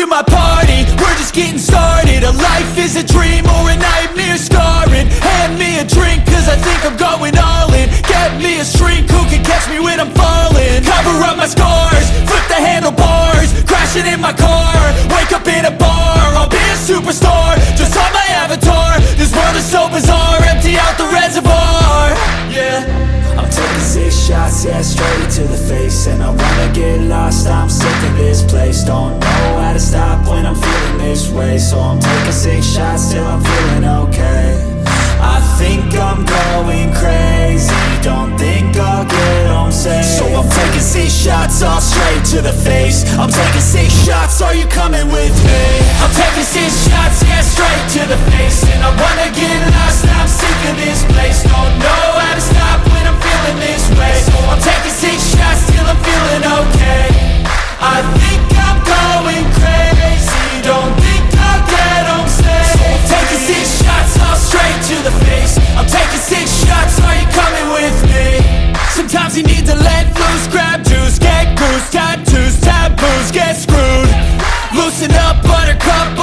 my party, we're just getting started. A life is a dream or a nightmare scarring. Hand me a drink cause I think I'm going all in. Get me a shrink who can catch me when I'm falling. Cover up my scars, flip the handlebars, crashing in my car, wake up in a bar. I'll be a superstar, just on my avatar. This world is so bizarre, empty out the reservoir. Yeah, I'm taking 6 shots, yeah, straight to the face. And I wanna get lost, I'm sick of this place. Don't know how to stop when I'm feeling this way. So I'm taking 6 shots till I'm feeling okay. I think I'm going crazy, don't think I'll get home safe. So I'm taking 6 shots, all straight to the face. I'm taking 6 shots, are you coming with me? I'm taking 6 shots, yeah, straight to the face. And I wanna get lost, I'm sick of this place. Don't know how to stop when I'm feeling this way. So I'm taking 6 shots till I'm feeling okay. I think I'm going crazy, don't think I'll get home safe. So I'm taking 6 shots, all straight to the face. I'm taking 6 shots, are you coming with me? Sometimes you need to let loose, grab juice, get goose, tattoos, taboos, get screwed. Loosen up, buttercup.